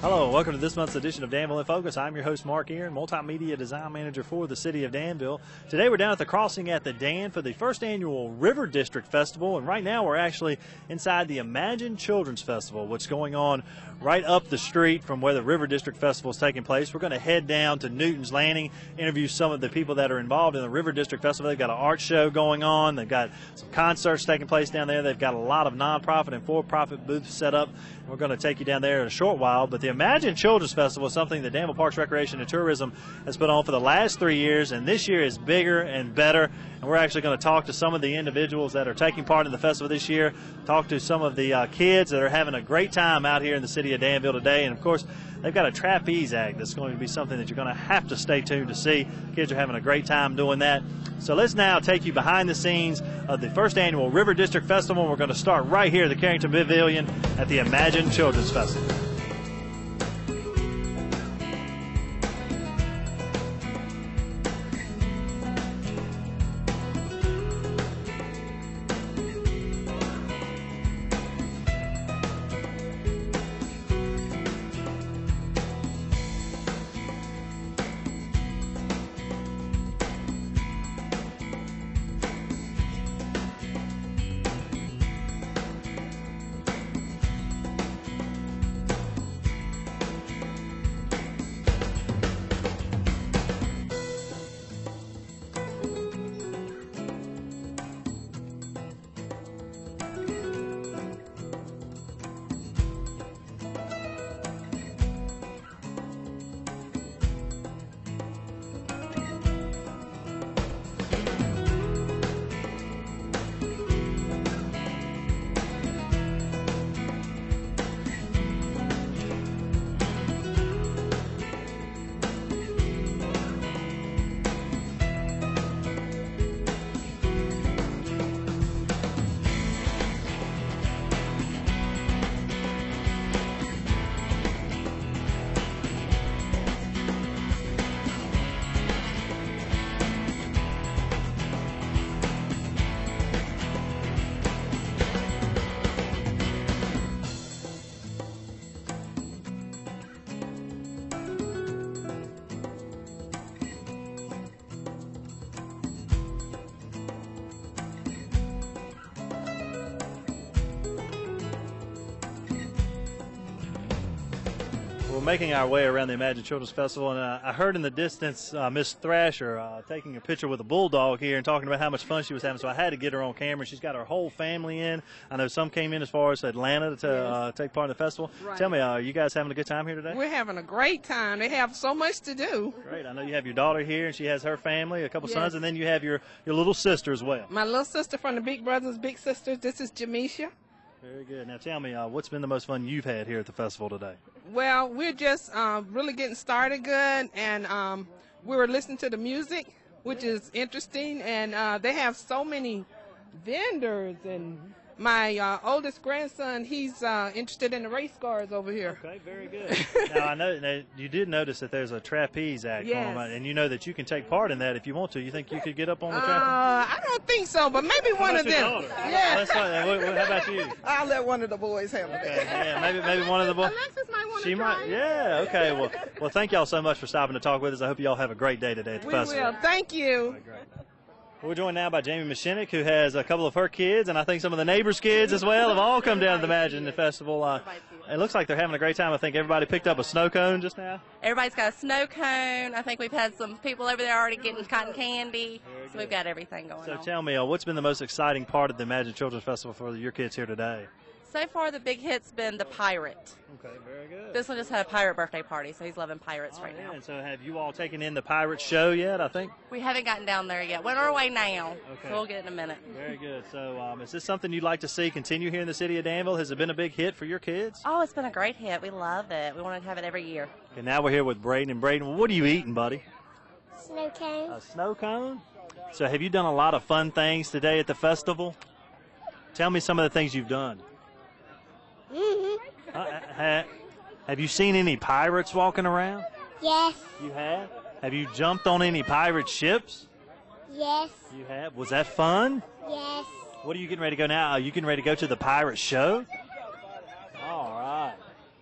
Hello, welcome to this month's edition of Danville in Focus. I'm your host, Mark Aaron, Multimedia Design Manager for the City of Danville. Today we're down at the crossing at the Dan for the first annual River District Festival, and right now we're actually inside the Imagine Children's Festival, which is going on right up the street from where the River District Festival is taking place. We're going to head down to Newton's Landing, interview some of the people that are involved in the River District Festival. They've got an art show going on. They've got some concerts taking place down there. They've got a lot of nonprofit and for-profit booths set up. We're going to take you down there in a short while, but the Imagine Children's Festival is something that Danville Parks, Recreation, and Tourism has put on for the last 3 years, and this year is bigger and better. And we're actually going to talk to some of the individuals that are taking part in the festival this year, talk to some of the kids that are having a great time out here in the city of Danville today. And, of course, they've got a trapeze act that's going to be something that you're going to have to stay tuned to see. Kids are having a great time doing that. So let's now take you behind the scenes of the first annual River District Festival. We're going to start right here at the Carrington Pavilion at the Imagine Children's Festival. We're making our way around the Imagine Children's Festival, and I heard in the distance Miss Thrasher taking a picture with a bulldog here and talking about how much fun she was having, so I had to get her on camera. She's got her whole family in. I know some came in as far as Lana to take part in the festival. Right. Tell me, are you guys having a good time here today? We're having a great time. They have so much to do. Great. I know you have your daughter here, and she has her family, a couple sons, and then you have your little sister as well. My little sister from the Big Brothers Big Sisters. This is Jamisha. Very good. Now tell me, what's been the most fun you've had here at the festival today? Well, we're just really getting started good, and we were listening to the music, which is interesting, and they have so many vendors, and my oldest grandson, he's interested in the race cars over here. Okay, very good. Now, I know that you did notice that there's a trapeze act going on, and you know that you can take part in that if you want to. You think you could get up on the trapeze? I don't think so, but maybe one of them. Yeah. How about you? I'll let one of the boys handle it. Okay, yeah, maybe one of the boys. Alexis might want to She try. might. Yeah. Okay. Well, thank y'all so much for stopping to talk with us. I hope you all have a great day today at the festival. We will. Thank you. Great. We're joined now by Jamie Mashinik, who has a couple of her kids, and I think some of the neighbors' kids as well have all come down to the Imagine Festival. It looks like they're having a great time. I think everybody picked up a snow cone just now. Everybody's got a snow cone. I think we've had some people over there already getting cotton candy. So we've got everything going on. So tell me, what's been the most exciting part of the Imagine Children's Festival for your kids here today? So far, the big hit's been the pirate. Okay, very good. This one just had a pirate birthday party, so he's loving pirates right now. And so have you all taken in the pirate show yet, I think? We haven't gotten down there yet. We're on our way now, okay. So we'll get it in a minute. Very good. So is this something you'd like to see continue here in the city of Danville? Has it been a big hit for your kids? Oh, it's been a great hit. We love it. We want to have it every year. Okay, now we're here with Braden. And Braden, what are you eating, buddy? Snow cone. A snow cone? So have you done a lot of fun things today at the festival? Tell me some of the things you've done. Have you seen any pirates walking around? Yes. You have? Have you jumped on any pirate ships? Yes. You have? Was that fun? Yes. What are you getting ready to go now? Are you getting ready to go to the pirate show? All right.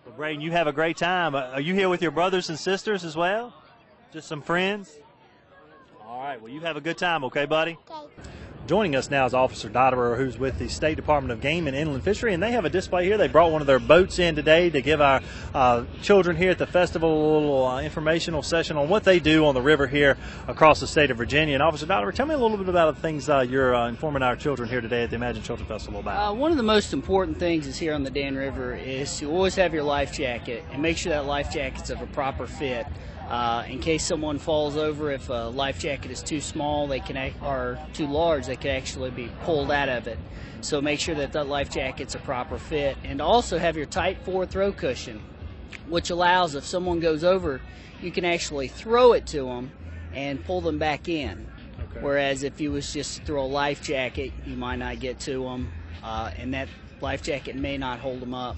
Well, Braden, you have a great time. Are you here with your brothers and sisters as well? Just some friends? All right, well, you have a good time, okay, buddy? Okay. Joining us now is Officer Stauber, who's with the State Department of Game and Inland Fishery, and they have a display here. They brought one of their boats in today to give our children here at the festival a little informational session on what they do on the river here across the state of Virginia. And Officer Stauber, tell me a little bit about the things you're informing our children here today at the Imagine Children Festival about. One of the most important things is here on the Dan River is to always have your life jacket and make sure that life jacket's of a proper fit. In case someone falls over, if a life jacket is too small, or too large, they can actually be pulled out of it. So make sure that that life jacket's a proper fit, and also have your tight forward throw cushion, which allows if someone goes over, you can actually throw it to them and pull them back in. Okay. Whereas if you was just throw a life jacket, you might not get to them, and that life jacket may not hold them up.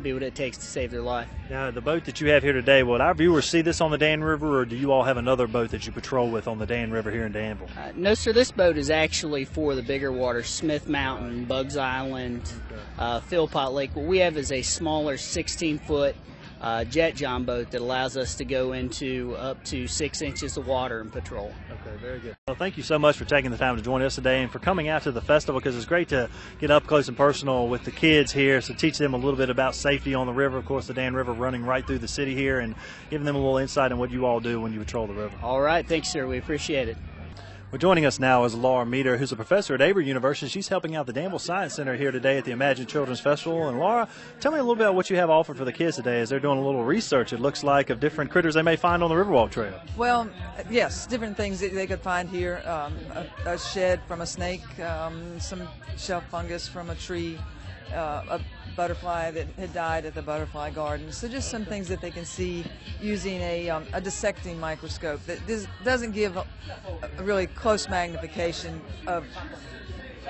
Be what it takes to save their life. Now, the boat that you have here today, will our viewers see this on the Dan River, or do you all have another boat that you patrol with on the Dan River here in Danville? No, sir. This boat is actually for the bigger water, Smith Mountain, Bugs Island, Philpott Lake. What we have is a smaller 16-foot jet john boat that allows us to go into up to 6 inches of water and patrol. Okay, very good. Well, thank you so much for taking the time to join us today and for coming out to the festival, because it's great to get up close and personal with the kids here, so teach them a little bit about safety on the river. Of course, the Dan River running right through the city here, and giving them a little insight on what you all do when you patrol the river. All right. Thanks, sir. We appreciate it. Well, joining us now is Laura Meter, who's a professor at Avery University. She's helping out the Danville Science Center here today at the Imagine Children's Festival. And Laura, tell me a little bit about what you have offered for the kids today as they're doing a little research, it looks like, of different critters they may find on the Riverwalk Trail. Well, yes, different things that they could find here. A shed from a snake, some shelf fungus from a tree, a butterfly that had died at the butterfly garden. So just some things that they can see using a dissecting microscope that doesn't give a really close magnification of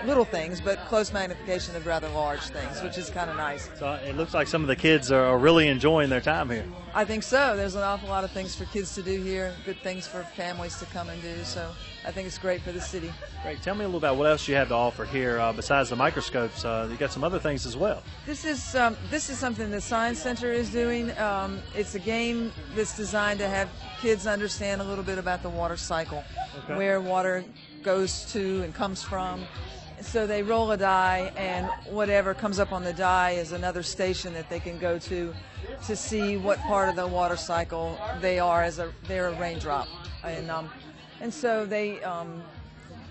little things, but close magnification of rather large things, which is kind of nice. So it looks like some of the kids are really enjoying their time here. I think so. There's an awful lot of things for kids to do here, good things for families to come and do. So I think it's great for the city. Great. Tell me a little about what else you have to offer here besides the microscopes. You got some other things as well. This is something the Science Center is doing. It's a game that's designed to have kids understand a little bit about the water cycle, where water goes to and comes from. So they roll a die, and whatever comes up on the die is another station that they can go to see what part of the water cycle they are they're a raindrop, and so they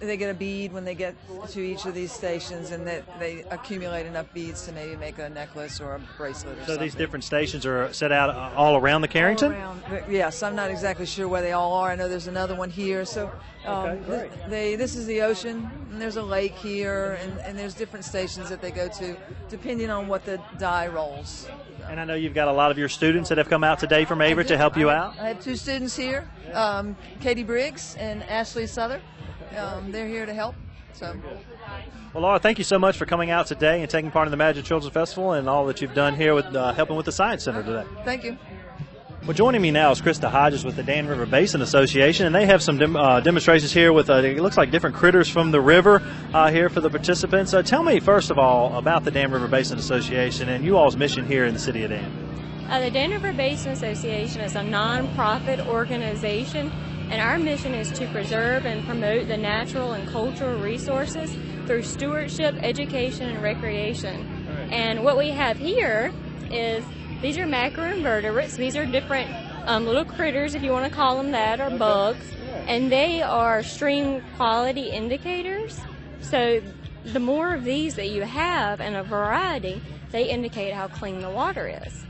get a bead when they get to each of these stations, and that they accumulate enough beads to maybe make a necklace or a bracelet or something. So these different stations are set out all around the Carrington? All around. Yes, I'm not exactly sure where they all are. I know there's another one here. So this is the ocean, and there's a lake here, and there's different stations that they go to depending on what the die rolls. And I know you've got a lot of your students that have come out today from Avery to help you out. I have two students here, Katie Briggs and Ashley Souther. They're here to help. So, well, Laura, thank you so much for coming out today and taking part in the Imagine Children's Festival and all that you've done here with helping with the Science Center today. Thank you. Well, joining me now is Krista Hodges with the Dan River Basin Association, and they have some demonstrations here with, it looks like, different critters from the river here for the participants. Tell me, first of all, about the Dan River Basin Association and you all's mission here in the city of Danville. The Dan River Basin Association is a non-profit organization, and our mission is to preserve and promote the natural and cultural resources through stewardship, education, and recreation. Right. And what we have here is these are macroinvertebrates. These are different little critters, if you want to call them that, or bugs, and they are stream quality indicators. So the more of these that you have and a variety, they indicate how clean the water is.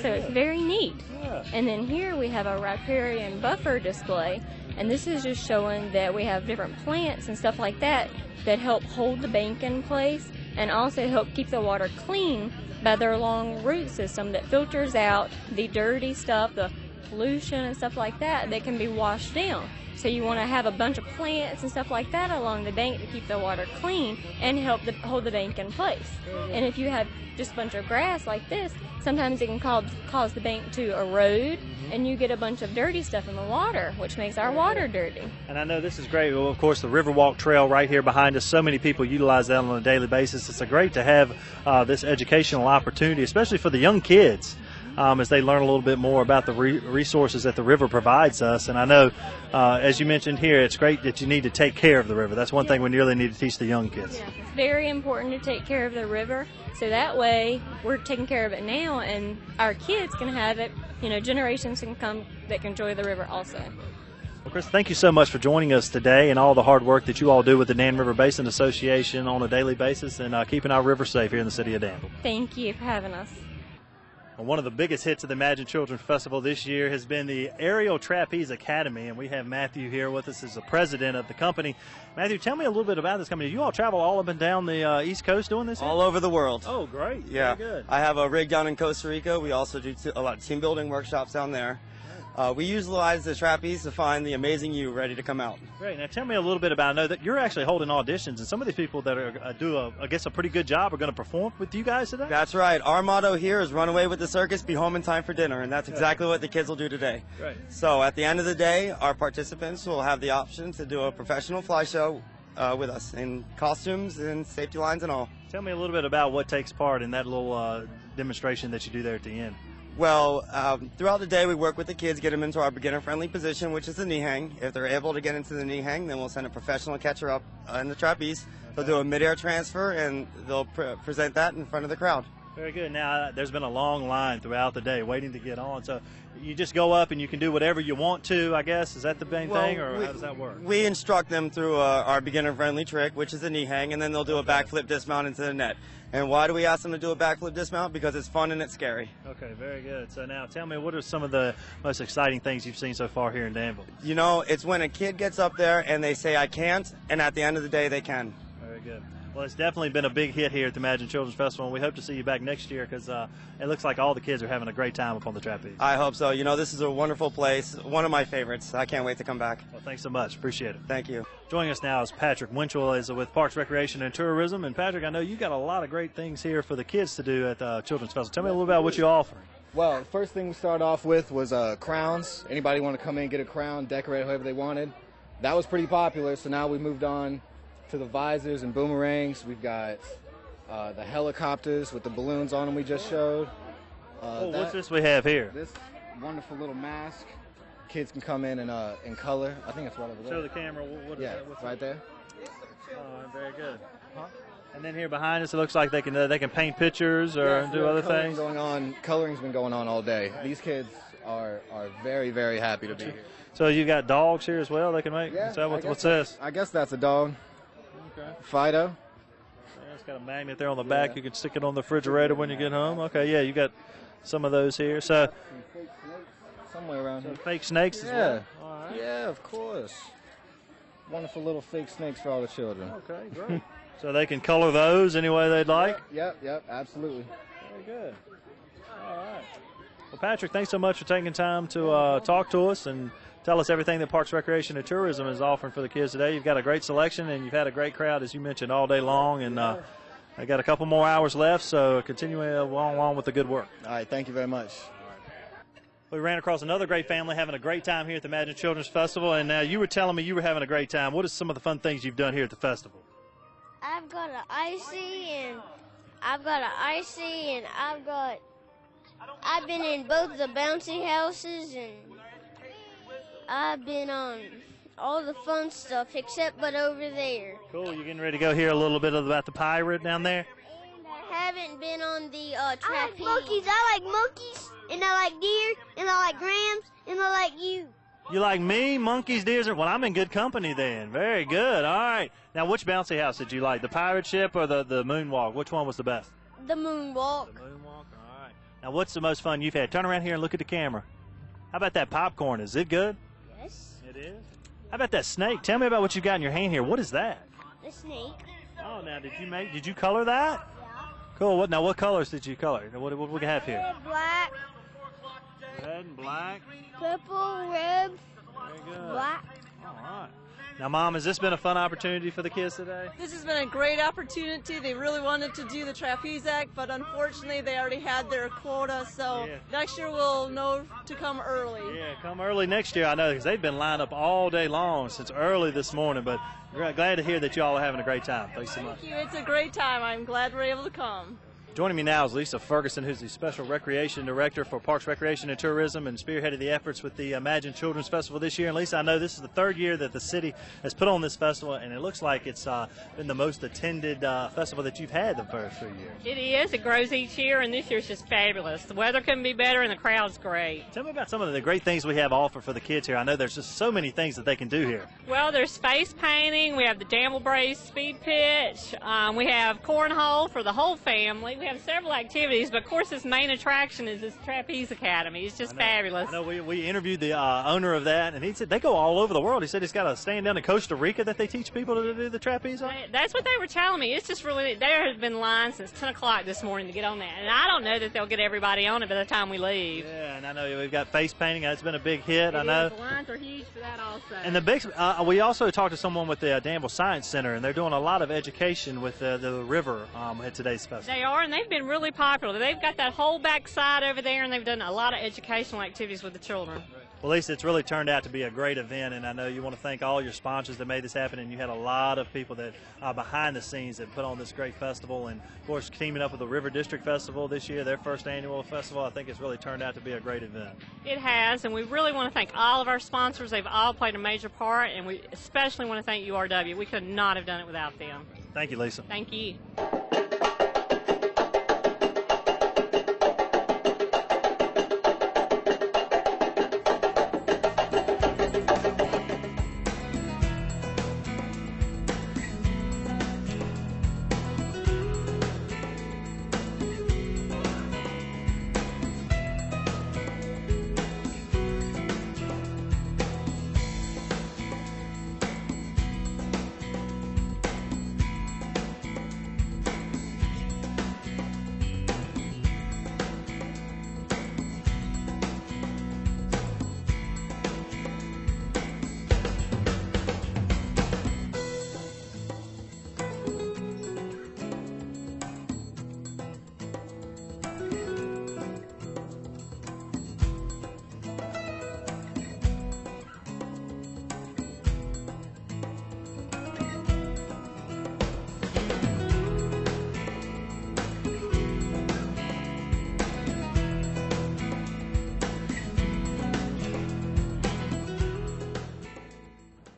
So it's very neat. Yeah. And then here we have a riparian buffer display, and this is just showing that we have different plants and stuff like that that help hold the bank in place and also help keep the water clean by their long root system that filters out the dirty stuff, the pollution and stuff like that can be washed down. So you want to have a bunch of plants and stuff like that along the bank to keep the water clean and help hold the bank in place. And if you have just a bunch of grass like this, sometimes it can cause the bank to erode, and you get a bunch of dirty stuff in the water, which makes our water dirty. And I know this is great. Well, of course, the Riverwalk Trail right here behind us, so many people utilize that on a daily basis. It's great to have this educational opportunity, especially for the young kids. as they learn a little bit more about the resources that the river provides us. And I know, as you mentioned here, it's great that you need to take care of the river. That's one thing we really need to teach the young kids. Yeah, it's very important to take care of the river, so that way we're taking care of it now, and our kids can have it. Generations can come that can enjoy the river also. Well, Chris, thank you so much for joining us today and all the hard work that you all do with the Dan River Basin Association on a daily basis and keeping our river safe here in the city of Danville. Thank you for having us. Well, one of the biggest hits of the Imagine Children's Festival this year has been the Aerial Trapeze Academy, and we have Matthew here with us as the president of the company. Matthew, tell me a little bit about this company. You all travel all up and down the East Coast doing this? All over the world. Oh, great. Yeah. Very good. I have a rig down in Costa Rica. We also do a lot of team building workshops down there. We utilize the trapeze to find the amazing you ready to come out. Great. Now tell me a little bit about, I know that you're actually holding auditions, and some of these people that are I guess, a pretty good job are going to perform with you guys today? That's right. Our motto here is run away with the circus, be home in time for dinner, and that's exactly what the kids will do today. Right. So at the end of the day, our participants will have the option to do a professional fly show with us in costumes and safety lines and all. Tell me a little bit about what takes part in that little demonstration that you do there at the end. Well, throughout the day we work with the kids, get them into our beginner-friendly position, which is the knee hang. If they're able to get into the knee hang, then we'll send a professional catcher up in the trapeze. They'll do a mid-air transfer, and they'll present that in front of the crowd. Very good. Now, there's been a long line throughout the day waiting to get on, so you just go up and you can do whatever you want to, I guess. Is that the main thing, or how does that work? We instruct them through our beginner-friendly trick, which is the knee hang, and then they'll do a backflip dismount into the net. And why do we ask them to do a backflip dismount? Because it's fun and it's scary. Okay, very good. So now tell me, what are some of the most exciting things you've seen so far here in Danville? You know, it's when a kid gets up there and they say, I can't, and at the end of the day, they can. Very good. Well, it's definitely been a big hit here at the Imagine Children's Festival, and we hope to see you back next year because it looks like all the kids are having a great time up on the trapeze. I hope so. You know, this is a wonderful place, one of my favorites. I can't wait to come back. Well, thanks so much. Appreciate it. Thank you. Joining us now is Patrick Winchell, is with Parks, Recreation, and Tourism. And Patrick, I know you got a lot of great things here for the kids to do at the Children's Festival. Tell me a little about what you offer. Well, the first thing we started off with was crowns. Anybody want to come in and get a crown, decorate however they wanted. That was pretty popular, so now we moved on to the visors and boomerangs. We've got the helicopters with the balloons on them we just showed. What's this we have here? This wonderful little mask. Kids can come in color. I think it's right over there. Show the camera. What is that? What's right there. Oh, very good. Huh? And then here behind us, it looks like they can paint pictures or do other things. Coloring's been going on all day. These kids are very, very happy to be here. So you got dogs here as well they can make? Yeah. What's this? I guess that's a dog. Okay. Fido. Yeah, it's got a magnet there on the back. You can stick it on the refrigerator when you get home. Okay, yeah, you got some of those here. So somewhere around here. Fake snakes as well? All right. Yeah, of course. Wonderful little fake snakes for all the children. Okay, great. So they can color those any way they'd like? Yep, absolutely. Very good. All right. Well, Patrick, thanks so much for taking time to talk to us and tell us everything that Parks, Recreation, and Tourism is offering for the kids today. You've got a great selection, and you've had a great crowd, as you mentioned, all day long. And I got a couple more hours left, so continuing along with the good work. All right, thank you very much. We ran across another great family having a great time here at the Imagine Children's Festival, and now you were telling me you were having a great time. What are some of the fun things you've done here at the festival? I've got an icy, and I've been in both the bouncy houses, and I've been on all the fun stuff except but over there. Cool. You getting ready to go hear a little bit about the pirate down there? And I haven't been on the trapeze. I like monkeys, and I like deer, and I like rams, and I like you. You like me, monkeys, deers? Well, I'm in good company then. Very good. All right. Now, which bouncy house did you like, the pirate ship or the moonwalk? Which one was the best? The moonwalk. The moonwalk. All right. Now, what's the most fun you've had? Turn around here and look at the camera. How about that popcorn? Is it good? Yes. It is? How about that snake? Tell me about what you got in your hand here. What is that? The snake. Oh, now, did you color that? Yeah. Cool. What colors did you color? What do we have here? Red, black. Red and black. Purple, red, Very good. black. All right. Now, Mom, has this been a fun opportunity for the kids today? This has been a great opportunity. They really wanted to do the trapeze act, but unfortunately they already had their quota, so next year we'll know to come early. Yeah, come early next year, I know, because they've been lined up all day long since early this morning, but glad to hear that you all are having a great time. Thanks so much. Thank you. It's a great time. I'm glad we're able to come. Joining me now is Lisa Ferguson, who's the Special Recreation Director for Parks, Recreation, and Tourism, and spearheaded the efforts with the Imagine Children's Festival this year. And Lisa, I know this is the third year that the city has put on this festival, and it looks like it's been the most attended festival that you've had the first 3 years. It is. It grows each year, and this year's just fabulous. The weather couldn't be better, and the crowd's great. Tell me about some of the great things we have to offer for the kids here. I know there's just so many things that they can do here. Well, there's face painting. We have the Danville Brace speed pitch. We have cornhole for the whole family. We have several activities, but of course this main attraction is this Trapeze Academy. It's just fabulous. I know we interviewed the owner of that, and he said they go all over the world. He said he's got a stand down in Costa Rica that they teach people to do the trapeze on. That's what they were telling me. It's just really, there has been lines since 10 o'clock this morning to get on that, and I don't know that they'll get everybody on it by the time we leave. Yeah, and I know we've got face painting. That's been a big hit. I know. The lines are huge for that also. And the big, we also talked to someone with the Danville Science Center, and they're doing a lot of education with the river at today's festival. They are, and they've been really popular. They've got that whole back side over there, and they've done a lot of educational activities with the children. Well, Lisa, it's really turned out to be a great event, and I know you want to thank all your sponsors that made this happen, and you had a lot of people that behind the scenes that put on this great festival, and of course teaming up with the River District Festival this year, their first annual festival. I think it's really turned out to be a great event. It has, and we really want to thank all of our sponsors. They've all played a major part, and we especially want to thank URW. We could not have done it without them. Thank you, Lisa. Thank you.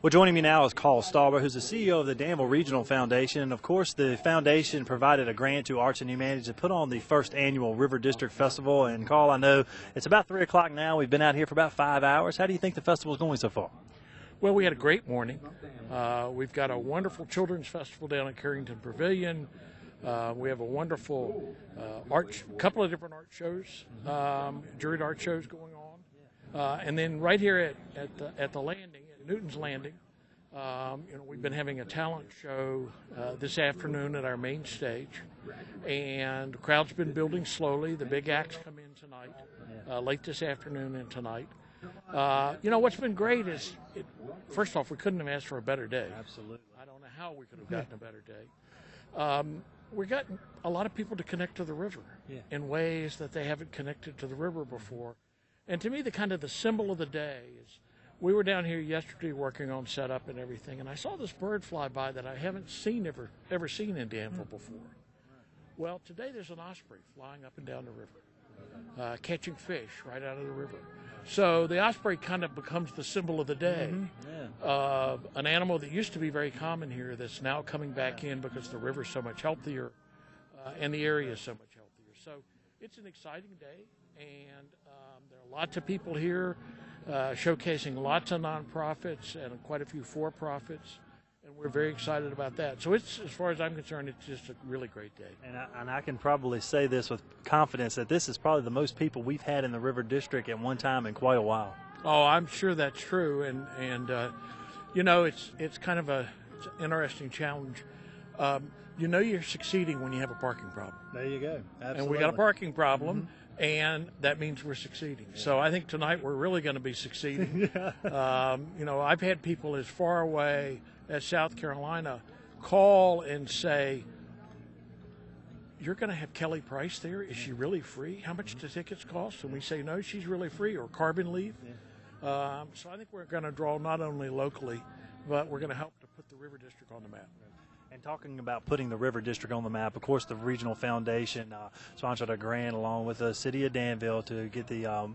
Well, joining me now is Carl Stauber, who's the CEO of the Danville Regional Foundation. And, of course, the foundation provided a grant to Arts and Humanities to put on the first annual River District Festival. And, Carl, I know it's about 3 o'clock now. We've been out here for about 5 hours. How do you think the festival is going so far? Well, we had a great morning. We've got a wonderful children's festival down at Carrington Pavilion. We have a wonderful couple of different art shows, juried art shows going on. And then right here at the landing, Newton's Landing, we've been having a talent show this afternoon at our main stage, and the crowd's been building slowly. The big acts come in tonight, late this afternoon and tonight. What's been great is, first off, we couldn't have asked for a better day. Absolutely. I don't know how we could have gotten a better day. We got a lot of people to connect to the river in ways that they haven't connected to the river before. And to me, the symbol of the day is, we were down here yesterday working on setup and everything, and I saw this bird fly by that I haven't ever seen in Danville before. Well, today there's an osprey flying up and down the river, catching fish right out of the river. So the osprey kind of becomes the symbol of the day. An animal that used to be very common here that's now coming back in because the river's so much healthier and the area is so much healthier. So it's an exciting day, and there are lots of people here showcasing lots of nonprofits and quite a few for-profits, and we're very excited about that. So it's, as far as I'm concerned, it's just a really great day. And I can probably say this with confidence that this is probably the most people we've had in the River District at one time in quite a while. Oh, I'm sure that's true, and it's kind of it's an interesting challenge. You're succeeding when you have a parking problem. There you go. Absolutely. And we got a parking problem. And that means we're succeeding. So I think tonight we're really going to be succeeding. I've had people as far away as South Carolina call and say, "You're going to have Kelly Price there? Is she really free? How much do tickets cost?" And we say, "No, she's really free," or carbon leave. So I think we're going to draw not only locally, but we're going to help to put the River District on the map. And talking about putting the River District on the map, of course, the Regional Foundation sponsored a grant along with the City of Danville to get the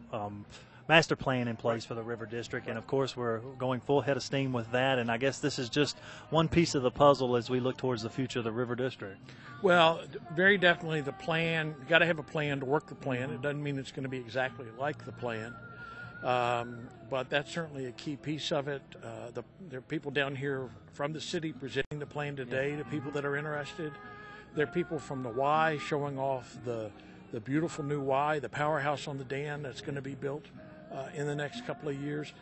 master plan in place for the River District, and of course we're going full head of steam with that, and I guess this is just one piece of the puzzle as we look towards the future of the River District. Well, very definitely the plan, you got to have a plan to work the plan. It doesn't mean it's going to be exactly like the plan, but that's certainly a key piece of it. There are people down here from the city presenting the plan today to people that are interested. There are people from the Y showing off the beautiful new Y, the powerhouse on the dam that's going to be built in the next couple of years.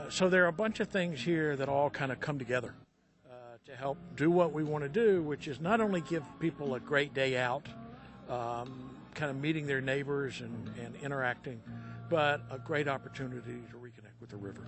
So there are a bunch of things here that all kind of come together to help do what we want to do, which is not only give people a great day out, kind of meeting their neighbors and interacting, but a great opportunity to reconnect with the river.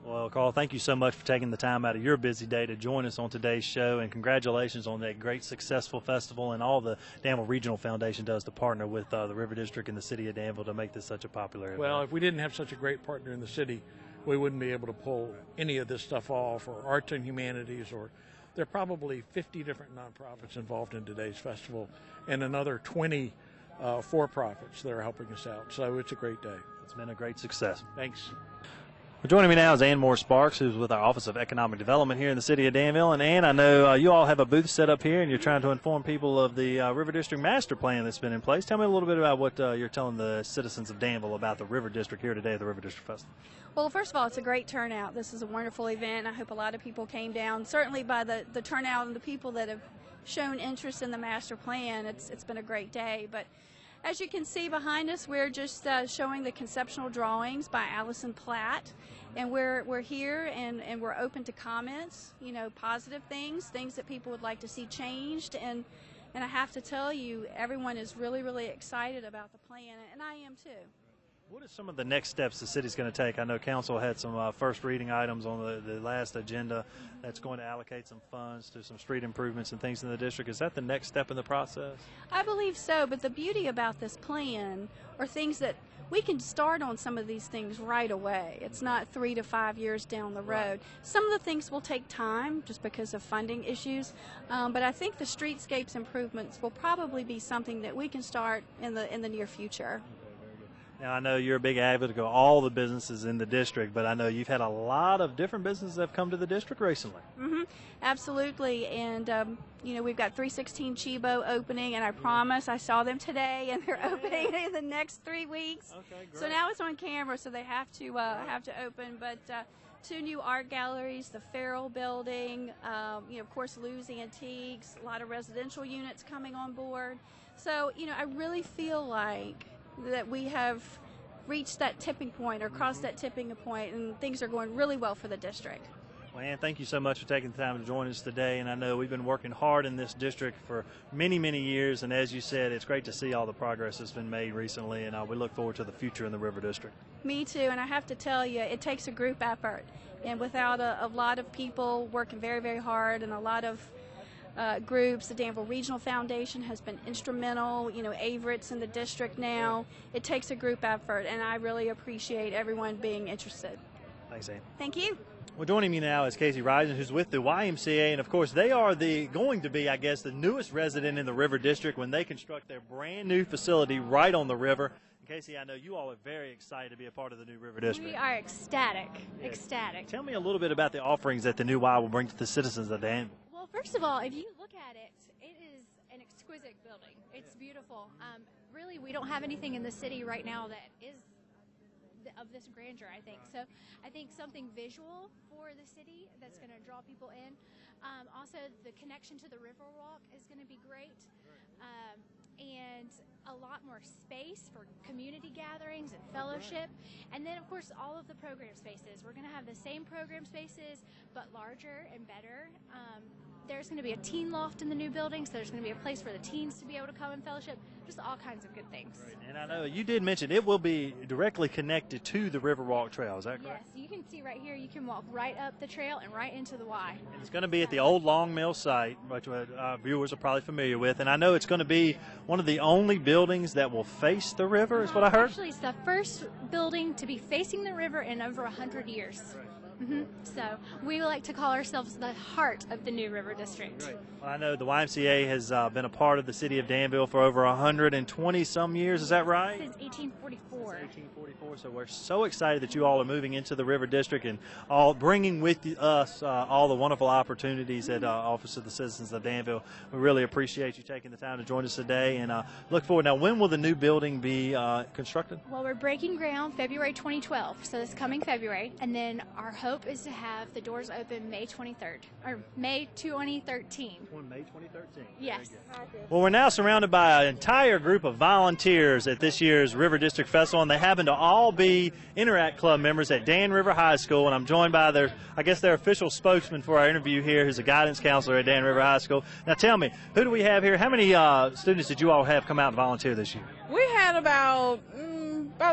Well, Carl, thank you so much for taking the time out of your busy day to join us on today's show, and congratulations on that great, successful festival and all the Danville Regional Foundation does to partner with the River District and the City of Danville to make this such a popular event. Well, if we didn't have such a great partner in the city, we wouldn't be able to pull any of this stuff off, or arts and humanities, or there are probably 50 different nonprofits involved in today's festival and another 20 for-profits that are helping us out. So it's a great day. It's been a great success. Thanks. Well, joining me now is Ann Moore Sparks, who's with our Office of Economic Development here in the city of Danville. And Ann, I know you all have a booth set up here, and you're trying to inform people of the River District Master Plan that's been in place. Tell me a little bit about what you're telling the citizens of Danville about the River District here today at the River District Festival. Well, first of all, it's a great turnout. This is a wonderful event. I hope a lot of people came down. Certainly by the turnout and the people that have shown interest in the master plan, it's been a great day. But as you can see behind us, we're just showing the conceptual drawings by Allison Platt. And we're here and we're open to comments, you know, positive things that people would like to see changed. And I have to tell you, everyone is really, really excited about the plan, and I am too. What are some of the next steps the city's going to take? I know council had some first reading items on the last agenda that's going to allocate some funds to some street improvements and things in the district. Is that the next step in the process? I believe so, but the beauty about this plan are things that we can start on some of these things right away. It's not 3 to 5 years down the road. Some of the things will take time just because of funding issues, but I think the streetscapes improvements will probably be something that we can start in the near future. Now, I know you're a big advocate of all the businesses in the district, but I know you've had a lot of different businesses that have come to the district recently. Mm-hmm. Absolutely, and you know, we've got 316 Chibo opening, and I promise I saw them today, and they're opening in the next 3 weeks. Okay, great. So now it's on camera, so they have to open. But 2 new art galleries, the Farrell Building, you know, of course, Lou's Antiques, a lot of residential units coming on board. So, you know, I really feel like that we have reached that tipping point or crossed that tipping point, and things are going really well for the district. Well, Ann, thank you so much for taking the time to join us today, and I know we've been working hard in this district for many, many years, and as you said, it's great to see all the progress that's been made recently, and we look forward to the future in the River District. Me too, and I have to tell you, it takes a group effort, and without a lot of people working very, very hard and a lot of groups, the Danville Regional Foundation has been instrumental. You know, Averett's in the district now. It takes a group effort, and I really appreciate everyone being interested. Thanks, Ann. Thank you. Well, joining me now is Casey Risen, who's with the YMCA, and of course they are going to be, I guess, the newest resident in the River District when they construct their brand new facility right on the river. And Casey, I know you all are very excited to be a part of the new River District. We are ecstatic, ecstatic. Tell me a little bit about the offerings that the new Y will bring to the citizens of Danville. Well, first of all, if you look at it, it is an exquisite building. It's beautiful. Really, we don't have anything in the city right now that is of this grandeur, I think. So I think something visual for the city that's going to draw people in. Also, the connection to the Riverwalk is going to be great. And a lot more space for community gatherings and fellowship. And then, of course, all of the program spaces. We're going to have the same program spaces, but larger and better. There's going to be a teen loft in the new building, so there's going to be a place for the teens to be able to come and fellowship. Just all kinds of good things. Right. And I know you did mention it will be directly connected to the Riverwalk Trail. Is that correct? Yes, you can see right here. You can walk right up the trail and right into the Y. And it's going to be at the old Long Mill site, which viewers are probably familiar with. And I know it's going to be one of the only buildings that will face the river, is what I heard. Actually, it's the first building to be facing the river in over 100 years. So we like to call ourselves the heart of the new River District. Great. Well, I know the YMCA has been a part of the city of Danville for over 120 some years. Is that right? Since 1844. Since 1844. So we're so excited that you all are moving into the River District and all bringing with us all the wonderful opportunities at Office of the Citizens of Danville. We really appreciate you taking the time to join us today and look forward. Now, when will the new building be constructed? Well, we're breaking ground February 2012, so this coming February, and then our hope is to have the doors open May 23rd, or May 2013. May 2013. Yes. Well, we're now surrounded by an entire group of volunteers at this year's River District Festival, and they happen to all be Interact Club members at Dan River High School, and I'm joined by their official spokesman for our interview here, who's a guidance counselor at Dan River High School. Now tell me, who do we have here? How many students did you all have come out and volunteer this year? We had about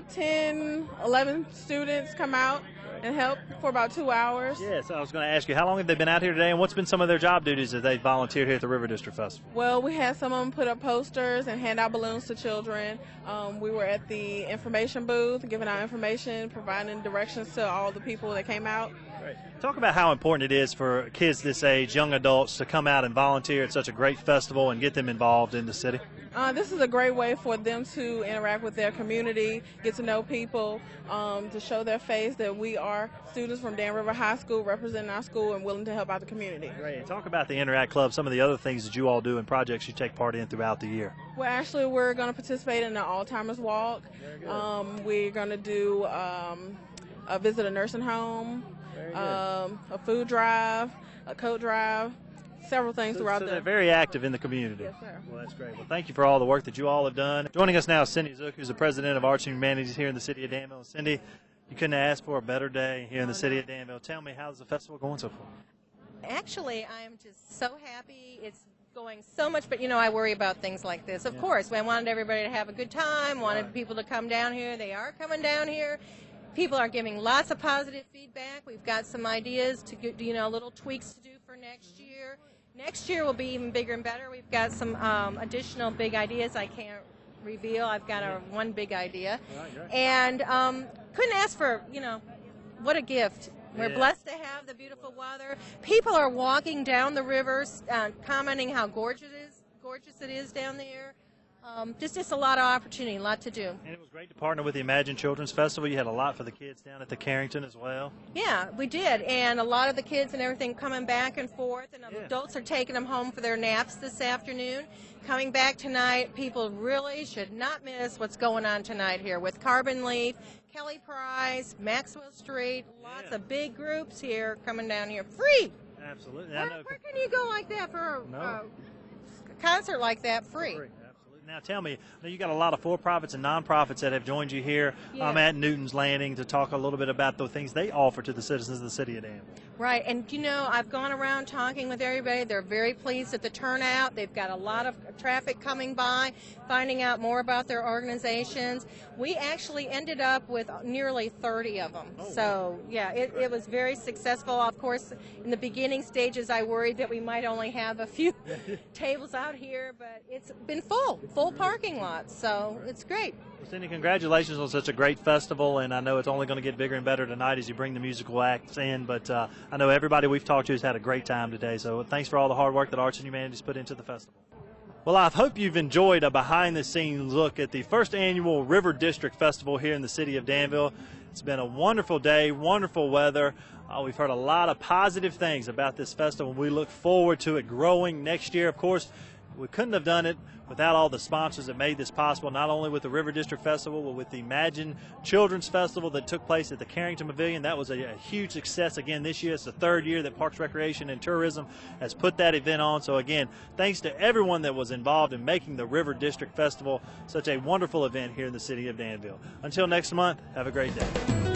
10, 11 students come out and help for about 2 hours. Yes, I was going to ask you, how long have they been out here today, and what's been some of their job duties that they volunteered here at the River District Festival? Well, we had some of them put up posters and hand out balloons to children. We were at the information booth giving out information, providing directions to all the people that came out. Great. Talk about how important it is for kids this age, young adults, to come out and volunteer at such a great festival and get them involved in the city. This is a great way for them to interact with their community, get to know people, to show their face that we are students from Dan River High School representing our school and willing to help out the community. Great. And talk about the Interact Club, some of the other things that you all do and projects you take part in throughout the year. Well, actually, we're going to participate in the Alzheimer's Walk. We're going to do a visit a nursing home, a food drive, a coat drive. Several things throughout so they're very active in the community. Yes, sir. Well, that's great. Well, thank you for all the work that you all have done. Joining us now is Cindy Zook, who's the president of Arts and Humanities here in the city of Danville. Cindy, you couldn't ask for a better day here in the city of Danville. Tell me, how's the festival going so far? Actually, I am just so happy. It's going so much, but I worry about things like this. Of course, I wanted everybody to have a good time, wanted people to come down here. They are coming down here. People are giving lots of positive feedback. We've got some ideas to get, little tweaks to do for next year. Next year will be even bigger and better. We've got some additional big ideas I can't reveal. I've got one big idea. And couldn't ask for, what a gift. We're blessed to have the beautiful weather. People are walking down the rivers, commenting how gorgeous it is down there. Just a lot of opportunity, a lot to do. And it was great to partner with the Imagine Children's Festival. You had a lot for the kids down at the Carrington as well. Yeah, we did. And a lot of the kids and everything coming back and forth. And adults are taking them home for their naps this afternoon. Coming back tonight, people really should not miss what's going on tonight here with Carbon Leaf, Kelly Price, Maxwell Street. Lots of big groups here coming down here. Free! Absolutely. Where can you go like that for a concert like that free? Now tell me, you got a lot of for-profits and non-profits that have joined you here at Newton's Landing to talk a little bit about the things they offer to the citizens of the city of Danville. Right, and I've gone around talking with everybody. They're very pleased at the turnout. They've got a lot of traffic coming by, finding out more about their organizations. We actually ended up with nearly 30 of them. So, it was very successful. Of course, in the beginning stages, I worried that we might only have a few tables out here, but it's been full parking lots, so it's great. Well, Cindy, congratulations on such a great festival, and I know it's only going to get bigger and better tonight as you bring the musical acts in, but I know everybody we've talked to has had a great time today, so thanks for all the hard work that Arts and Humanities put into the festival. Well, I hope you've enjoyed a behind-the-scenes look at the first annual River District Festival here in the city of Danville. It's been a wonderful day, wonderful weather. We've heard a lot of positive things about this festival. We look forward to it growing next year. Of course, we couldn't have done it without all the sponsors that made this possible, not only with the River District Festival, but with the Imagine Children's Festival that took place at the Carrington Pavilion. That was a huge success again this year. It's the third year that Parks, Recreation, and Tourism has put that event on. So again, thanks to everyone that was involved in making the River District Festival such a wonderful event here in the city of Danville. Until next month, have a great day.